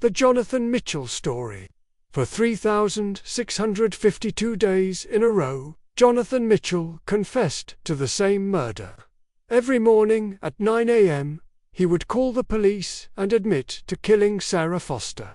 The Jonathan Mitchell Story. For 3,652 days in a row, Jonathan Mitchell confessed to the same murder. Every morning at 9 a.m., he would call the police and admit to killing Sarah Foster.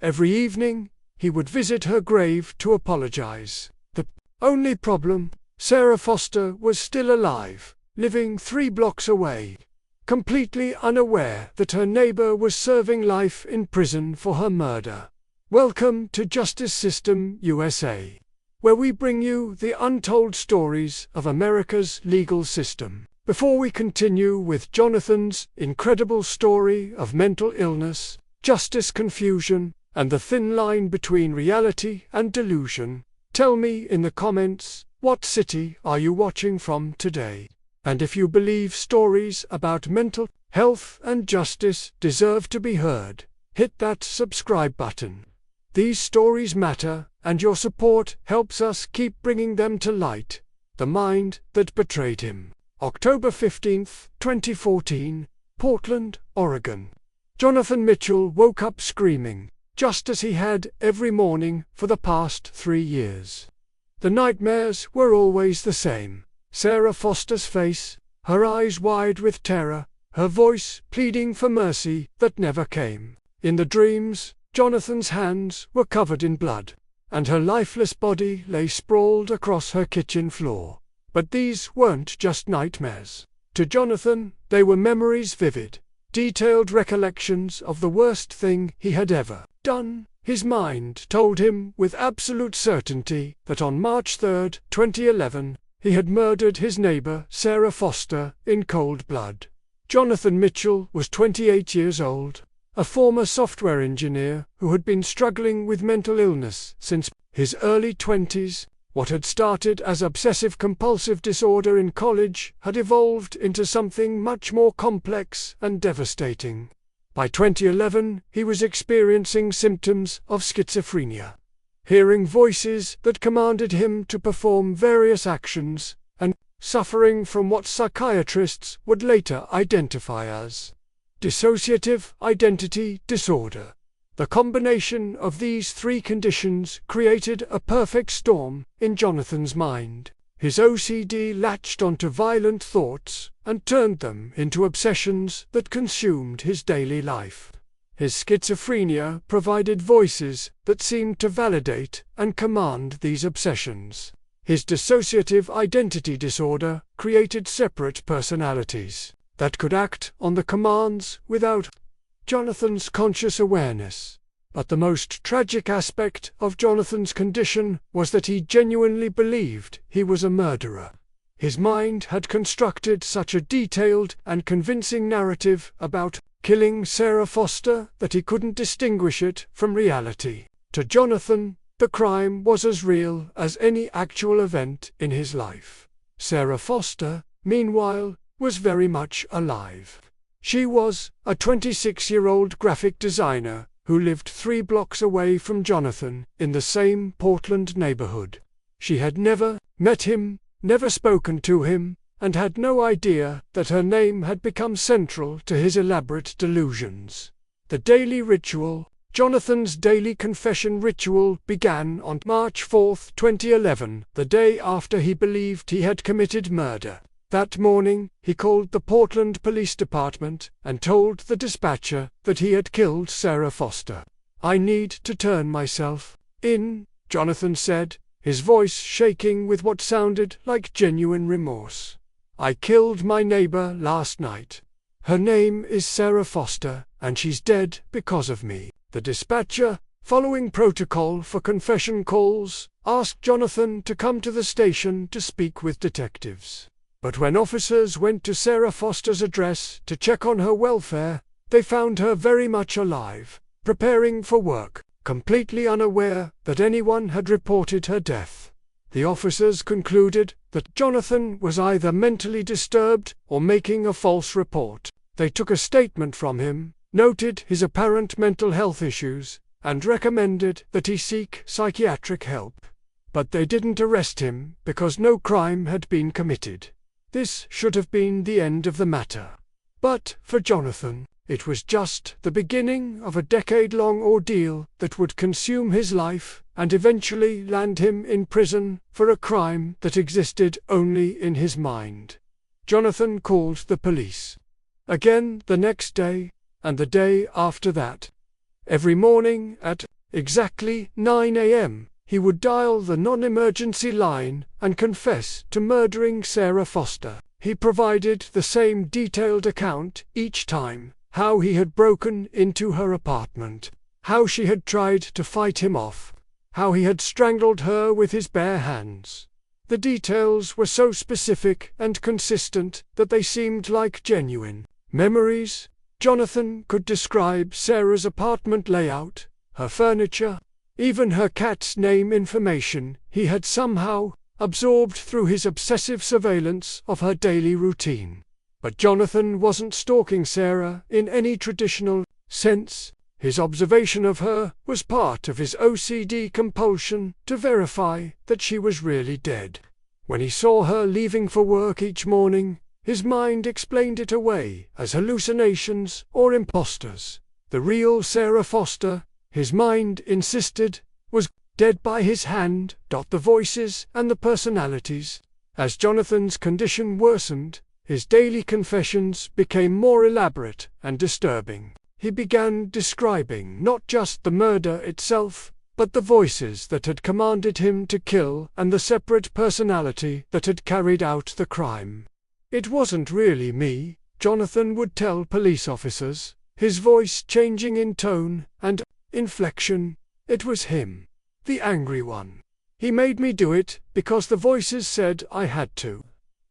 Every evening, he would visit her grave to apologize. The only problem, Sarah Foster was still alive, living 3 blocks away, completely unaware that her neighbor was serving life in prison for her murder. Welcome to Justice System USA, where we bring you the untold stories of America's legal system. Before we continue with Jonathan's incredible story of mental illness, justice confusion, and the thin line between reality and delusion, tell me in the comments, what city are you watching from today? And if you believe stories about mental health and justice deserve to be heard, hit that subscribe button. These stories matter, and your support helps us keep bringing them to light. The Mind That Betrayed Him. October 15, 2014, Portland, Oregon. Jonathan Mitchell woke up screaming, just as he had every morning for the past 3 years. The nightmares were always the same. Sarah Foster's face, her eyes wide with terror, her voice pleading for mercy that never came. In the dreams, Jonathan's hands were covered in blood, and her lifeless body lay sprawled across her kitchen floor. But these weren't just nightmares. To Jonathan, they were memories vivid, detailed recollections of the worst thing he had ever done. His mind told him with absolute certainty that on March 3, 2011, he had murdered his neighbor Sarah Foster in cold blood. Jonathan Mitchell was 28 years old, a former software engineer who had been struggling with mental illness since his early 20s. What had started as obsessive-compulsive disorder in college had evolved into something much more complex and devastating. By 2011, he was experiencing symptoms of schizophrenia, hearing voices that commanded him to perform various actions, and suffering from what psychiatrists would later identify as dissociative identity disorder. The combination of these 3 conditions created a perfect storm in Jonathan's mind. His OCD latched onto violent thoughts and turned them into obsessions that consumed his daily life. His schizophrenia provided voices that seemed to validate and command these obsessions. His dissociative identity disorder created separate personalities that could act on the commands without Jonathan's conscious awareness. But the most tragic aspect of Jonathan's condition was that he genuinely believed he was a murderer. His mind had constructed such a detailed and convincing narrative about killing Sarah Foster that he couldn't distinguish it from reality. To Jonathan, the crime was as real as any actual event in his life. Sarah Foster, meanwhile, was very much alive. She was a 26-year-old graphic designer who lived 3 blocks away from Jonathan in the same Portland neighborhood. She had never met him, never spoken to him, and had no idea that her name had become central to his elaborate delusions. The daily ritual, Jonathan's daily confession ritual, began on March 4, 2011, the day after he believed he had committed murder. That morning, he called the Portland Police Department and told the dispatcher that he had killed Sarah Foster. "I need to turn myself in," Jonathan said, his voice shaking with what sounded like genuine remorse. "I killed my neighbor last night. Her name is Sarah Foster, and she's dead because of me." The dispatcher, following protocol for confession calls, asked Jonathan to come to the station to speak with detectives. But when officers went to Sarah Foster's address to check on her welfare, they found her very much alive, preparing for work, completely unaware that anyone had reported her death. The officers concluded that Jonathan was either mentally disturbed or making a false report. They took a statement from him, noted his apparent mental health issues, and recommended that he seek psychiatric help. But they didn't arrest him because no crime had been committed. This should have been the end of the matter. But for Jonathan, It was just the beginning of a decade-long ordeal that would consume his life and eventually land him in prison for a crime that existed only in his mind. Jonathan called the police. Again the next day, and the day after that. Every morning at exactly 9 a.m., he would dial the non-emergency line and confess to murdering Sarah Foster. He provided the same detailed account each time: how he had broken into her apartment, how she had tried to fight him off, how he had strangled her with his bare hands. The details were so specific and consistent that they seemed like genuine memories. Jonathan could describe Sarah's apartment layout, her furniture, even her cat's name information he had somehow absorbed through his obsessive surveillance of her daily routine. But Jonathan wasn't stalking Sarah in any traditional sense. His observation of her was part of his OCD compulsion to verify that she was really dead. When he saw her leaving for work each morning, his mind explained it away as hallucinations or imposters. The real Sarah Foster, his mind insisted, was dead by his hand. The voices and the personalities. As Jonathan's condition worsened, his daily confessions became more elaborate and disturbing. He began describing not just the murder itself, but the voices that had commanded him to kill and the separate personality that had carried out the crime. "It wasn't really me," Jonathan would tell police officers, his voice changing in tone and inflection. "It was him, the angry one. He made me do it because the voices said I had to."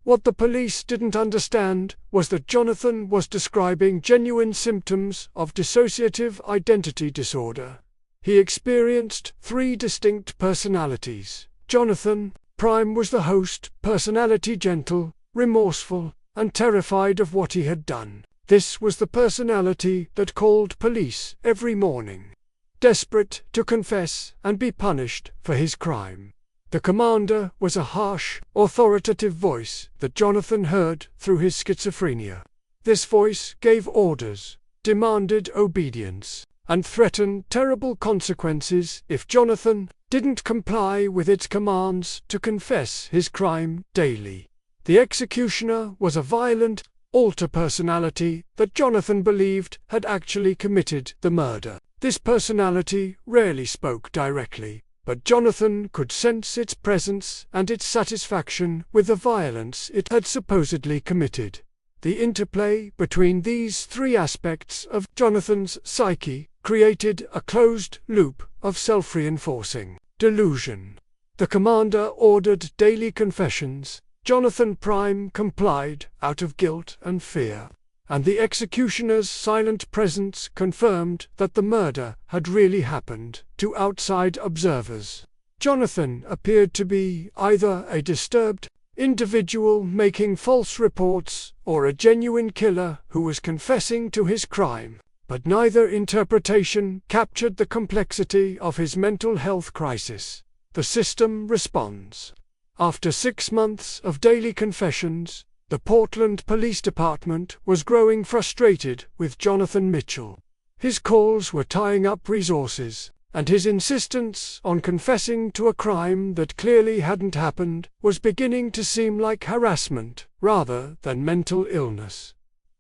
What the police didn't understand was that Jonathan was describing genuine symptoms of dissociative identity disorder. He experienced 3 distinct personalities. Jonathan Prime was the host personality, gentle, remorseful, and terrified of what he had done. This was the personality that called police every morning, desperate to confess and be punished for his crime. The commander was a harsh, authoritative voice that Jonathan heard through his schizophrenia. This voice gave orders, demanded obedience, and threatened terrible consequences if Jonathan didn't comply with its commands to confess his crime daily. The executioner was a violent, alter personality that Jonathan believed had actually committed the murder. This personality rarely spoke directly, but Jonathan could sense its presence and its satisfaction with the violence it had supposedly committed. The interplay between these 3 aspects of Jonathan's psyche created a closed loop of self-reinforcing delusion. The commander ordered daily confessions. Jonathan Prime complied out of guilt and fear, and the executioner's silent presence confirmed that the murder had really happened to outside observers. Jonathan appeared to be either a disturbed individual making false reports or a genuine killer who was confessing to his crime, but neither interpretation captured the complexity of his mental health crisis. The system responds. After 6 months of daily confessions, the Portland Police Department was growing frustrated with Jonathan Mitchell. His calls were tying up resources, and his insistence on confessing to a crime that clearly hadn't happened was beginning to seem like harassment rather than mental illness.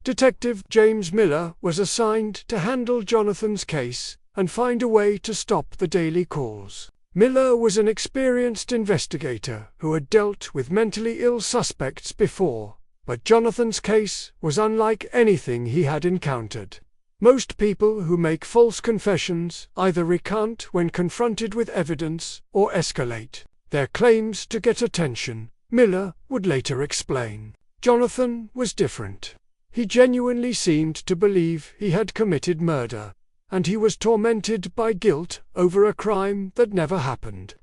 Detective James Miller was assigned to handle Jonathan's case and find a way to stop the daily calls. Miller was an experienced investigator who had dealt with mentally ill suspects before, but Jonathan's case was unlike anything he had encountered. Most people who make false confessions either recant when confronted with evidence or escalate their claims to get attention, Miller would later explain. Jonathan was different. He genuinely seemed to believe he had committed murder, and he was tormented by guilt over a crime that never happened.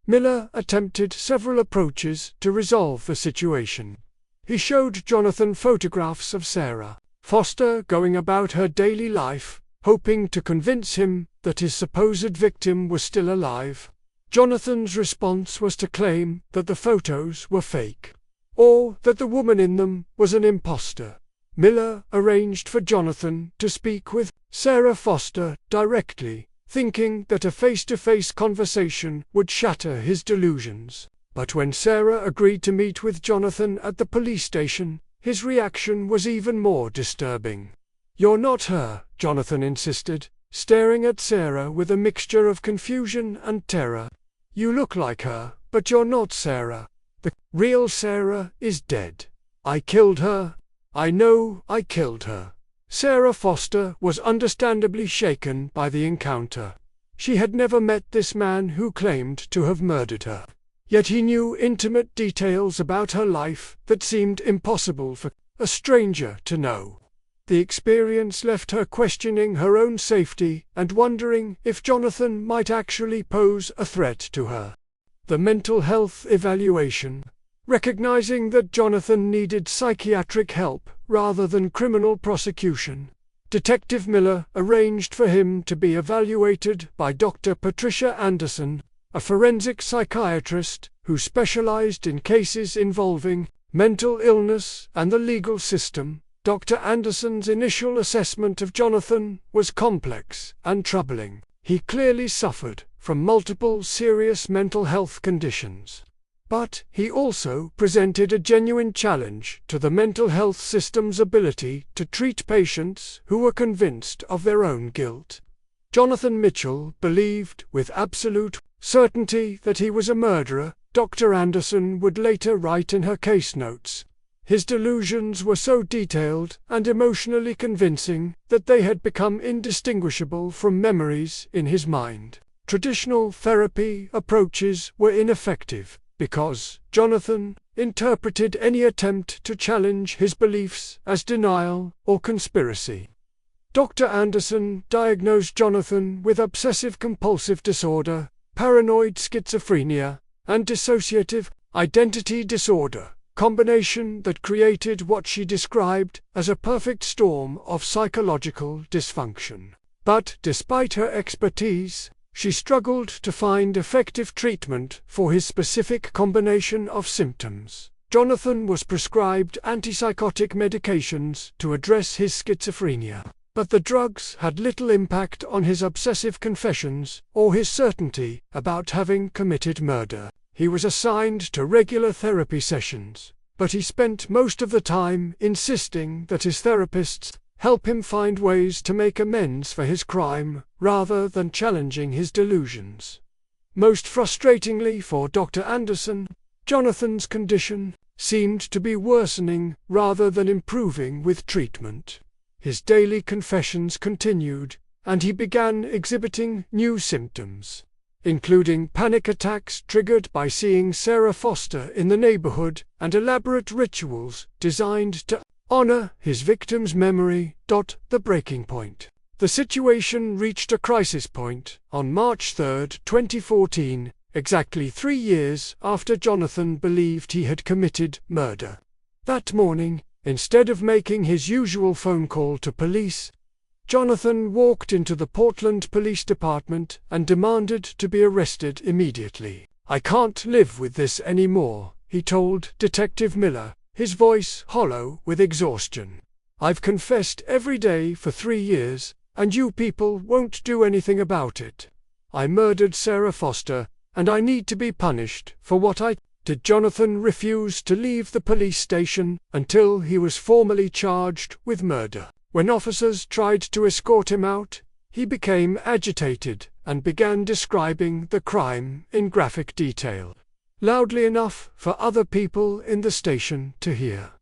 Miller attempted several approaches to resolve the situation. He showed Jonathan photographs of Sarah Foster going about her daily life, hoping to convince him that his supposed victim was still alive. Jonathan's response was to claim that the photos were fake, or that the woman in them was an imposter. Miller arranged for Jonathan to speak with Sarah Foster directly, thinking that a face-to-face conversation would shatter his delusions. But when Sarah agreed to meet with Jonathan at the police station, his reaction was even more disturbing. "You're not her," Jonathan insisted, staring at Sarah with a mixture of confusion and terror. "You look like her, but you're not Sarah. The real Sarah is dead. I killed her. I know I killed her." Sarah Foster was understandably shaken by the encounter. She had never met this man who claimed to have murdered her. Yet he knew intimate details about her life that seemed impossible for a stranger to know. The experience left her questioning her own safety and wondering if Jonathan might actually pose a threat to her. The mental health evaluation. Recognizing that Jonathan needed psychiatric help rather than criminal prosecution, Detective Miller arranged for him to be evaluated by Dr. Patricia Anderson, a forensic psychiatrist who specialized in cases involving mental illness and the legal system. Dr. Anderson's initial assessment of Jonathan was complex and troubling. He clearly suffered from multiple serious mental health conditions. But he also presented a genuine challenge to the mental health system's ability to treat patients who were convinced of their own guilt. Jonathan Mitchell believed with absolute certainty that he was a murderer, Dr. Anderson would later write in her case notes. His delusions were so detailed and emotionally convincing that they had become indistinguishable from memories in his mind. Traditional therapy approaches were ineffective, because Jonathan interpreted any attempt to challenge his beliefs as denial or conspiracy. Dr. Anderson diagnosed Jonathan with obsessive-compulsive disorder, paranoid schizophrenia, and dissociative identity disorder, combination that created what she described as a perfect storm of psychological dysfunction. But despite her expertise, she struggled to find effective treatment for his specific combination of symptoms. Jonathan was prescribed antipsychotic medications to address his schizophrenia, but the drugs had little impact on his obsessive confessions or his certainty about having committed murder. He was assigned to regular therapy sessions, but he spent most of the time insisting that his therapists help him find ways to make amends for his crime, rather than challenging his delusions. Most frustratingly for Dr. Anderson, Jonathan's condition seemed to be worsening rather than improving with treatment. His daily confessions continued, and he began exhibiting new symptoms, including panic attacks triggered by seeing Sarah Foster in the neighborhood and elaborate rituals designed to honor his victim's memory. The breaking point. The situation reached a crisis point on March 3, 2014, exactly 3 years after Jonathan believed he had committed murder. That morning, instead of making his usual phone call to police, Jonathan walked into the Portland Police Department and demanded to be arrested immediately. "I can't live with this anymore," he told Detective Miller, his voice hollow with exhaustion. "I've confessed every day for 3 years, and you people won't do anything about it. I murdered Sarah Foster, and I need to be punished for what I did." Jonathan refused to leave the police station until he was formally charged with murder. When officers tried to escort him out, he became agitated and began describing the crime in graphic detail, loudly enough for other people in the station to hear.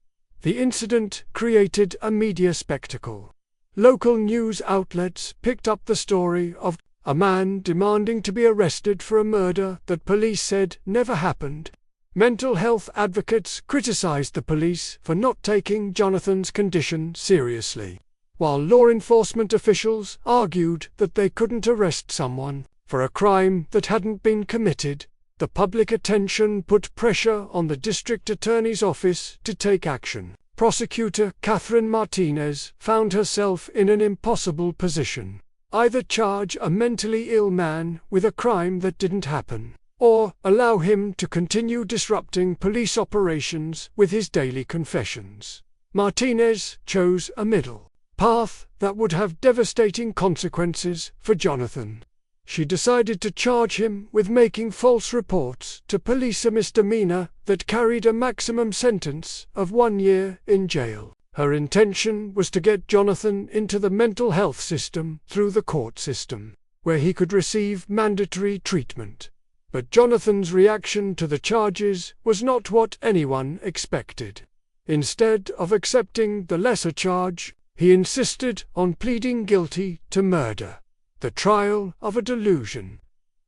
The incident created a media spectacle. Local news outlets picked up the story of a man demanding to be arrested for a murder that police said never happened. Mental health advocates criticized the police for not taking Jonathan's condition seriously, while law enforcement officials argued that they couldn't arrest someone for a crime that hadn't been committed. The public attention put pressure on the district attorney's office to take action. Prosecutor Catherine Martinez found herself in an impossible position: either charge a mentally ill man with a crime that didn't happen, or allow him to continue disrupting police operations with his daily confessions. Martinez chose a middle path that would have devastating consequences for Jonathan. She decided to charge him with making false reports to police, a misdemeanor that carried a maximum sentence of 1 year in jail. Her intention was to get Jonathan into the mental health system through the court system, where he could receive mandatory treatment. But Jonathan's reaction to the charges was not what anyone expected. Instead of accepting the lesser charge, he insisted on pleading guilty to murder, the trial of a delusion.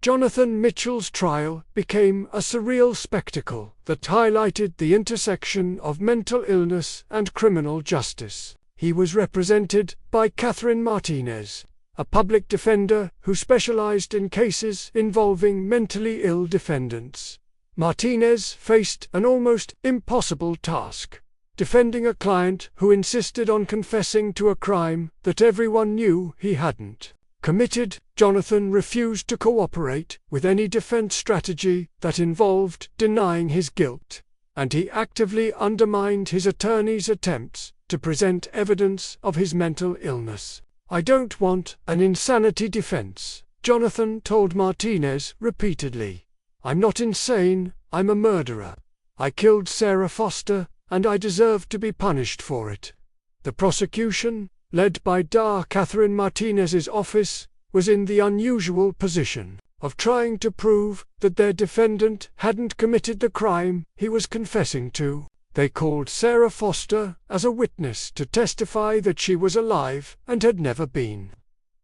Jonathan Mitchell's trial became a surreal spectacle that highlighted the intersection of mental illness and criminal justice. He was represented by Catherine Martinez, a public defender who specialized in cases involving mentally ill defendants. Martinez faced an almost impossible task, defending a client who insisted on confessing to a crime that everyone knew he hadn't committed. Jonathan refused to cooperate with any defense strategy that involved denying his guilt, and he actively undermined his attorney's attempts to present evidence of his mental illness. "I don't want an insanity defense," Jonathan told Martinez repeatedly. "I'm not insane, I'm a murderer. I killed Sarah Foster, and I deserve to be punished for it." The prosecution, led by Catherine Martinez's office, was in the unusual position of trying to prove that their defendant hadn't committed the crime he was confessing to. They called Sarah Foster as a witness to testify that she was alive and had never been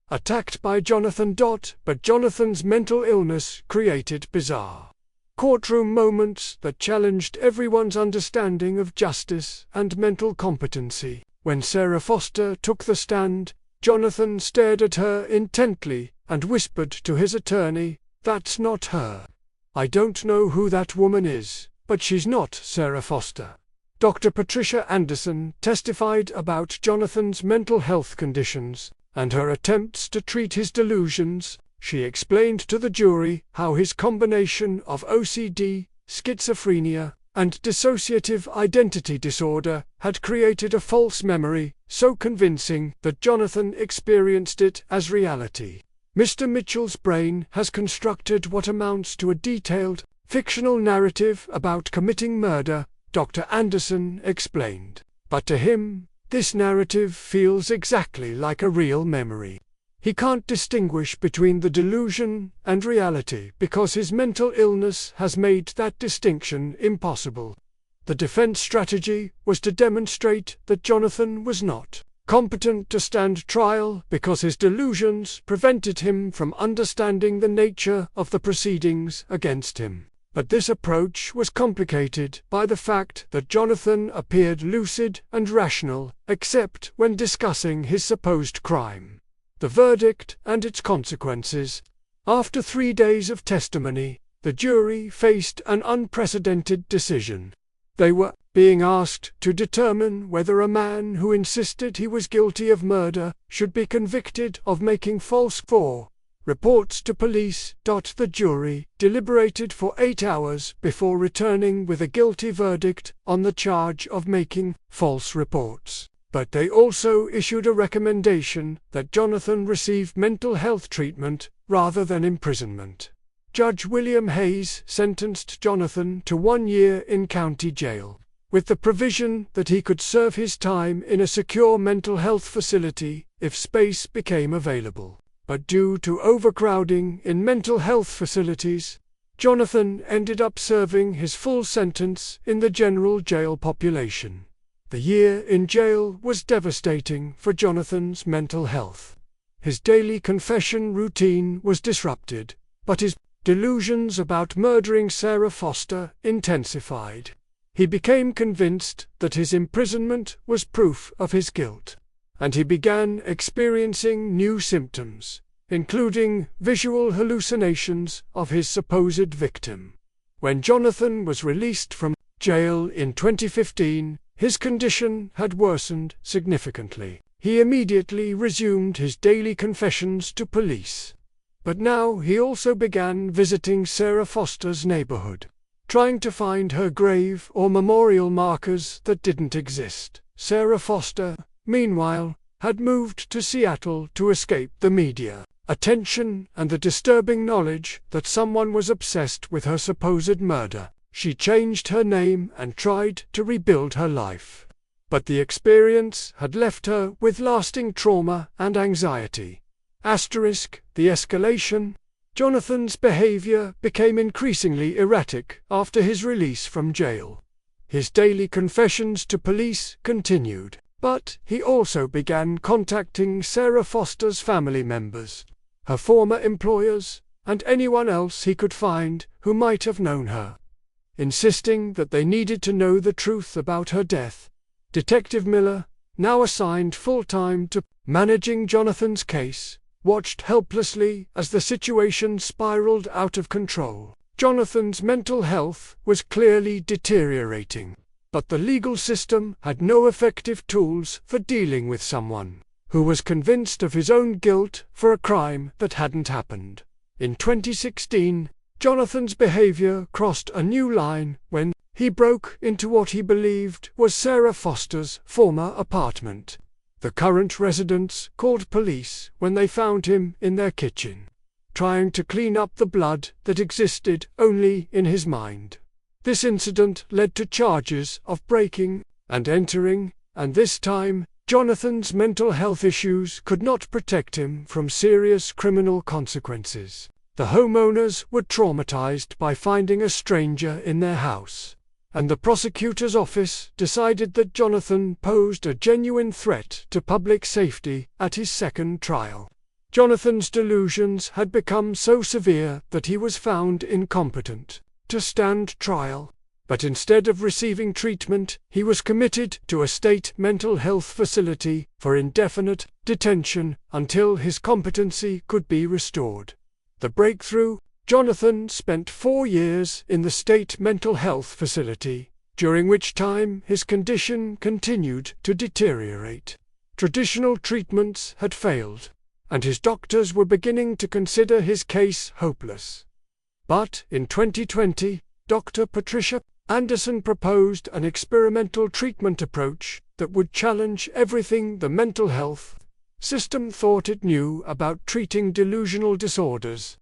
attacked by Jonathan. But Jonathan's mental illness created bizarre courtroom moments that challenged everyone's understanding of justice and mental competency. When Sarah Foster took the stand, Jonathan stared at her intently and whispered to his attorney, "That's not her. I don't know who that woman is, but she's not Sarah Foster." Dr. Patricia Anderson testified about Jonathan's mental health conditions and her attempts to treat his delusions. She explained to the jury how his combination of OCD, schizophrenia, and dissociative identity disorder had created a false memory so convincing that Jonathan experienced it as reality. Mr. Mitchell's brain has constructed what amounts to a detailed, fictional narrative about committing murder, Dr. Anderson explained. But to him, this narrative feels exactly like a real memory. He can't distinguish between the delusion and reality because his mental illness has made that distinction impossible. The defense strategy was to demonstrate that Jonathan was not competent to stand trial because his delusions prevented him from understanding the nature of the proceedings against him. But this approach was complicated by the fact that Jonathan appeared lucid and rational, except when discussing his supposed crime. The verdict and its consequences. After 3 days of testimony, the jury faced an unprecedented decision. They were being asked to determine whether a man who insisted he was guilty of murder should be convicted of making false reports to police. The jury deliberated for 8 hours before returning with a guilty verdict on the charge of making false reports. But they also issued a recommendation that Jonathan receive mental health treatment rather than imprisonment. Judge William Hayes sentenced Jonathan to 1 year in county jail, with the provision that he could serve his time in a secure mental health facility if space became available. But due to overcrowding in mental health facilities, Jonathan ended up serving his full sentence in the general jail population. The year in jail was devastating for Jonathan's mental health. His daily confession routine was disrupted, but his delusions about murdering Sarah Foster intensified. He became convinced that his imprisonment was proof of his guilt, and he began experiencing new symptoms, including visual hallucinations of his supposed victim. When Jonathan was released from jail in 2015, his condition had worsened significantly. He immediately resumed his daily confessions to police. But now he also began visiting Sarah Foster's neighborhood, trying to find her grave or memorial markers that didn't exist. Sarah Foster, meanwhile, had moved to Seattle to escape the media attention and the disturbing knowledge that someone was obsessed with her supposed murder. She changed her name and tried to rebuild her life. But the experience had left her with lasting trauma and anxiety. The escalation. Jonathan's behavior became increasingly erratic after his release from jail. His daily confessions to police continued, but he also began contacting Sarah Foster's family members, her former employers, and anyone else he could find who might have known her, insisting that they needed to know the truth about her death. Detective Miller, now assigned full-time to managing Jonathan's case, watched helplessly as the situation spiraled out of control. Jonathan's mental health was clearly deteriorating, but the legal system had no effective tools for dealing with someone who was convinced of his own guilt for a crime that hadn't happened. In 2016, Jonathan's behavior crossed a new line when he broke into what he believed was Sarah Foster's former apartment. The current residents called police when they found him in their kitchen, trying to clean up the blood that existed only in his mind. This incident led to charges of breaking and entering, and this time, Jonathan's mental health issues could not protect him from serious criminal consequences. The homeowners were traumatized by finding a stranger in their house, and the prosecutor's office decided that Jonathan posed a genuine threat to public safety at his second trial. Jonathan's delusions had become so severe that he was found incompetent to stand trial, but instead of receiving treatment, he was committed to a state mental health facility for indefinite detention until his competency could be restored. The breakthrough. Jonathan spent 4 years in the state mental health facility, during which time his condition continued to deteriorate. Traditional treatments had failed, and his doctors were beginning to consider his case hopeless. But in 2020, Dr. Patricia Anderson proposed an experimental treatment approach that would challenge everything the mental health system thought it knew about treating delusional disorders.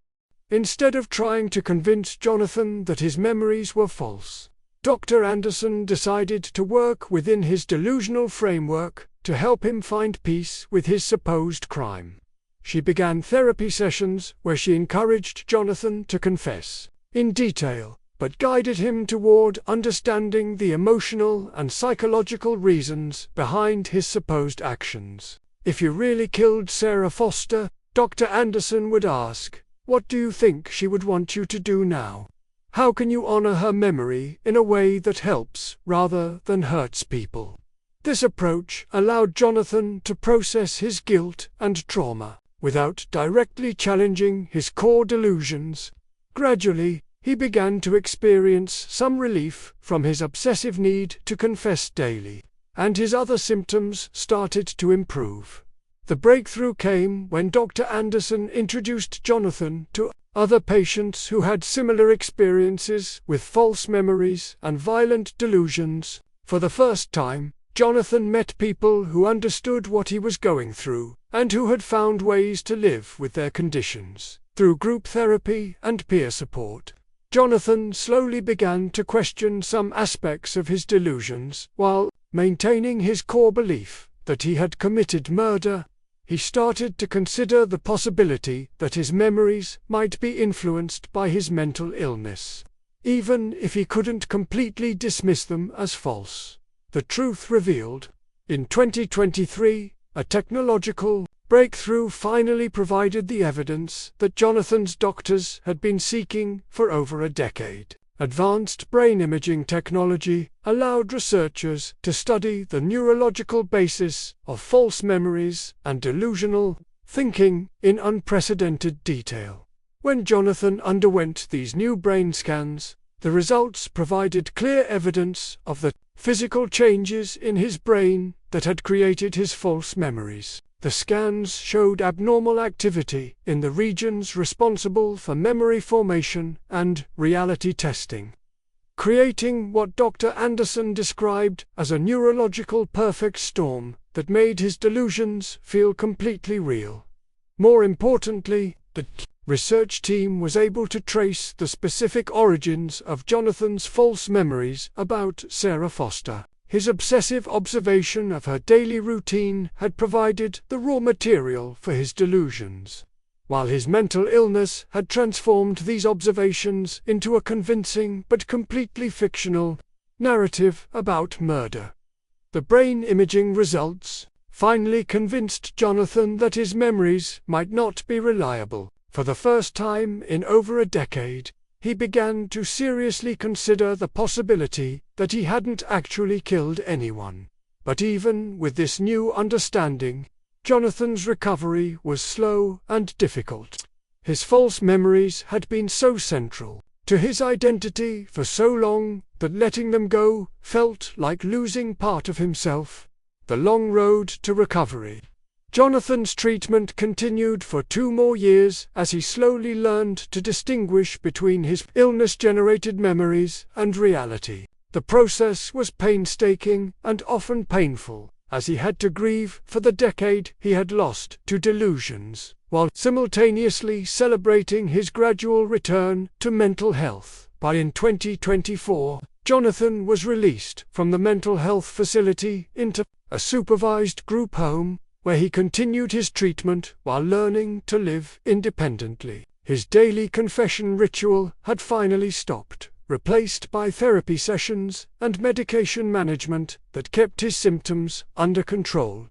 Instead of trying to convince Jonathan that his memories were false, Dr. Anderson decided to work within his delusional framework to help him find peace with his supposed crime. She began therapy sessions where she encouraged Jonathan to confess in detail, but guided him toward understanding the emotional and psychological reasons behind his supposed actions. If you really killed Sarah Foster, Dr. Anderson would ask, what do you think she would want you to do now? How can you honor her memory in a way that helps rather than hurts people? This approach allowed Jonathan to process his guilt and trauma without directly challenging his core delusions. Gradually, he began to experience some relief from his obsessive need to confess daily, and his other symptoms started to improve. The breakthrough came when Dr. Anderson introduced Jonathan to other patients who had similar experiences with false memories and violent delusions. For the first time, Jonathan met people who understood what he was going through, and who had found ways to live with their conditions. Through group therapy and peer support, Jonathan slowly began to question some aspects of his delusions, while maintaining his core belief that he had committed murder. He started to consider the possibility that his memories might be influenced by his mental illness, even if he couldn't completely dismiss them as false. The truth revealed. In 2023, a technological breakthrough finally provided the evidence that Jonathan's doctors had been seeking for over a decade. Advanced brain imaging technology allowed researchers to study the neurological basis of false memories and delusional thinking in unprecedented detail. When Jonathan underwent these new brain scans, the results provided clear evidence of the physical changes in his brain that had created his false memories. The scans showed abnormal activity in the regions responsible for memory formation and reality testing. creating what Dr. Anderson described as a neurological perfect storm that made his delusions feel completely real. More importantly, the research team was able to trace the specific origins of Jonathan's false memories about Sarah Foster. His obsessive observation of her daily routine had provided the raw material for his delusions, while his mental illness had transformed these observations into a convincing but completely fictional narrative about murder. The brain imaging results finally convinced Jonathan that his memories might not be reliable. For the first time in over a decade, he began to seriously consider the possibility that he hadn't actually killed anyone. But even with this new understanding, Jonathan's recovery was slow and difficult. His false memories had been so central to his identity for so long that letting them go felt like losing part of himself. The long road to recovery. Jonathan's treatment continued for 2 more years as he slowly learned to distinguish between his illness-generated memories and reality. The process was painstaking and often painful, as he had to grieve for the decade he had lost to delusions, while simultaneously celebrating his gradual return to mental health. In 2024, Jonathan was released from the mental health facility into a supervised group home, where he continued his treatment while learning to live independently. His daily confession ritual had finally stopped, replaced by therapy sessions and medication management that kept his symptoms under control.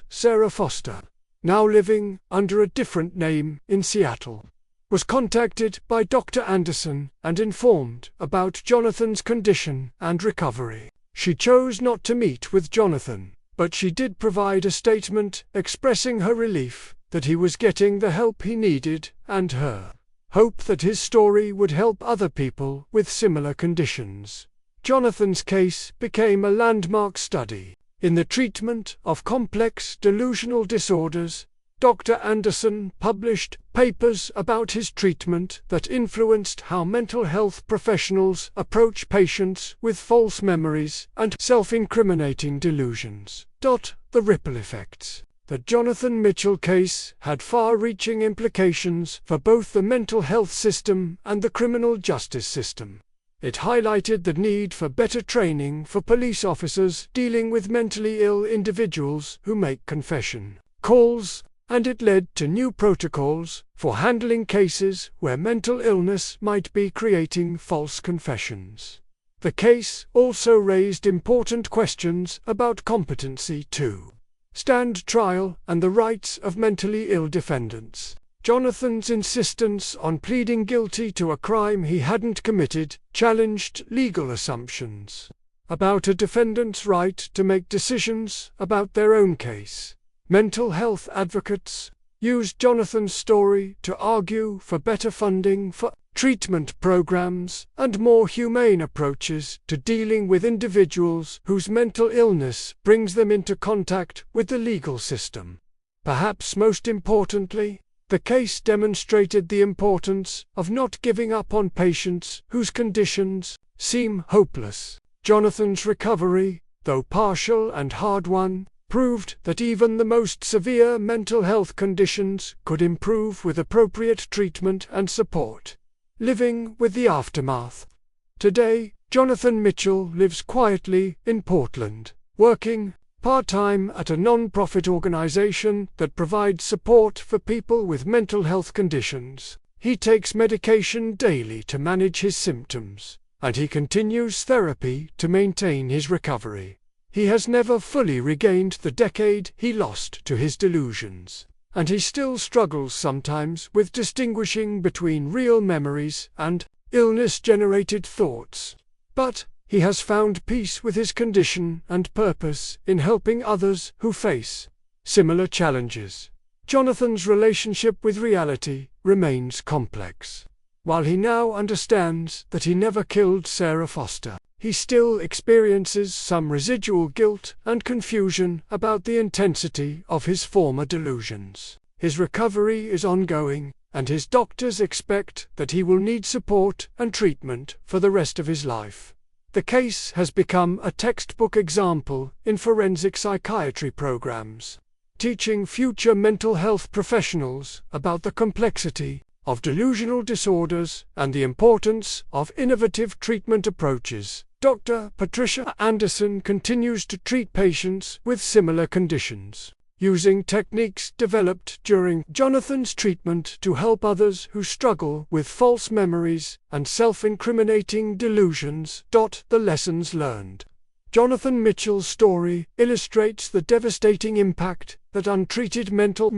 Sarah Foster, now living under a different name in Seattle, was contacted by Dr. Anderson and informed about Jonathan's condition and recovery. She chose not to meet with Jonathan, but she did provide a statement expressing her relief that he was getting the help he needed and her hope that his story would help other people with similar conditions. Jonathan's case became a landmark study in the treatment of complex delusional disorders. Dr. Anderson published papers about his treatment that influenced how mental health professionals approach patients with false memories and self-incriminating delusions. The ripple effects. The Jonathan Mitchell case had far-reaching implications for both the mental health system and the criminal justice system. It highlighted the need for better training for police officers dealing with mentally ill individuals who make confession calls, and it led to new protocols for handling cases where mental illness might be creating false confessions. The case also raised important questions about competency to stand trial and the rights of mentally ill defendants. Jonathan's insistence on pleading guilty to a crime he hadn't committed challenged legal assumptions about a defendant's right to make decisions about their own case. Mental health advocates used Jonathan's story to argue for better funding for treatment programs and more humane approaches to dealing with individuals whose mental illness brings them into contact with the legal system. Perhaps most importantly, the case demonstrated the importance of not giving up on patients whose conditions seem hopeless. Jonathan's recovery, though partial and hard-won, proved that even the most severe mental health conditions could improve with appropriate treatment and support. Living with the aftermath. Today, Jonathan Mitchell lives quietly in Portland, working part-time at a non-profit organization that provides support for people with mental health conditions. He takes medication daily to manage his symptoms, and he continues therapy to maintain his recovery. He has never fully regained the decade he lost to his delusions, and he still struggles sometimes with distinguishing between real memories and illness-generated thoughts. But he has found peace with his condition and purpose in helping others who face similar challenges. Jonathan's relationship with reality remains complex. While he now understands that he never killed Sarah Foster, he still experiences some residual guilt and confusion about the intensity of his former delusions. His recovery is ongoing, and his doctors expect that he will need support and treatment for the rest of his life. The case has become a textbook example in forensic psychiatry programs, teaching future mental health professionals about the complexity of delusional disorders and the importance of innovative treatment approaches. Dr. Patricia Anderson continues to treat patients with similar conditions, using techniques developed during Jonathan's treatment to help others who struggle with false memories and self-incriminating delusions. The lessons learned. Jonathan Mitchell's story illustrates the devastating impact that untreated mental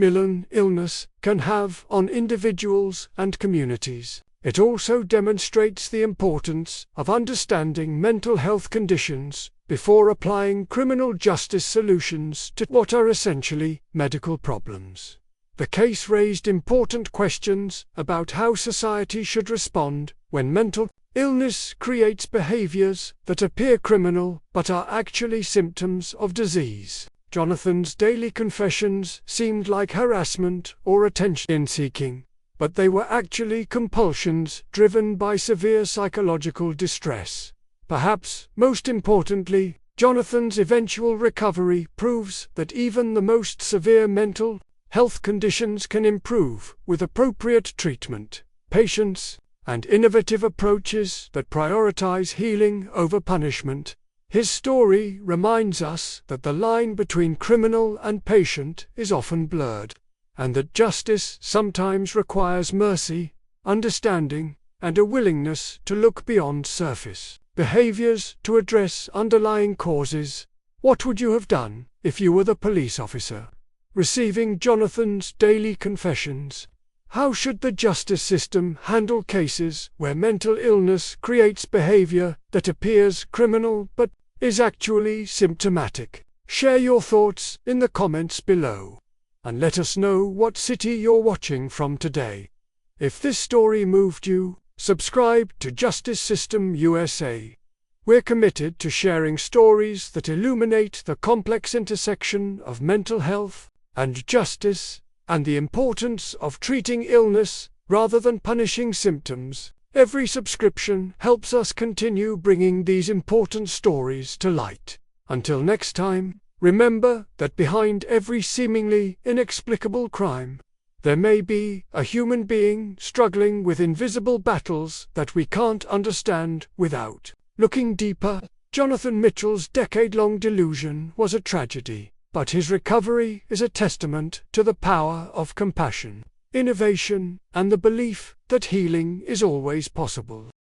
illness can have on individuals and communities. It also demonstrates the importance of understanding mental health conditions before applying criminal justice solutions to what are essentially medical problems. The case raised important questions about how society should respond when mental illness creates behaviors that appear criminal but are actually symptoms of disease. Jonathan's daily confessions seemed like harassment or attention-seeking, but they were actually compulsions driven by severe psychological distress. Perhaps most importantly, Jonathan's eventual recovery proves that even the most severe mental health conditions can improve with appropriate treatment, patience, and innovative approaches that prioritize healing over punishment. His story reminds us that the line between criminal and patient is often blurred, and that justice sometimes requires mercy, understanding, and a willingness to look beyond surface behaviors to address underlying causes. What would you have done if you were the police officer receiving Jonathan's daily confessions? How should the justice system handle cases where mental illness creates behavior that appears criminal but is actually symptomatic? Share your thoughts in the comments below, and let us know what city you're watching from today. If this story moved you, subscribe to Justice System USA. We're committed to sharing stories that illuminate the complex intersection of mental health and justice, and the importance of treating illness rather than punishing symptoms. Every subscription helps us continue bringing these important stories to light. Until next time, remember that behind every seemingly inexplicable crime, there may be a human being struggling with invisible battles that we can't understand without looking deeper. Jonathan Mitchell's decade-long delusion was a tragedy, but his recovery is a testament to the power of compassion, innovation, and the belief that healing is always possible.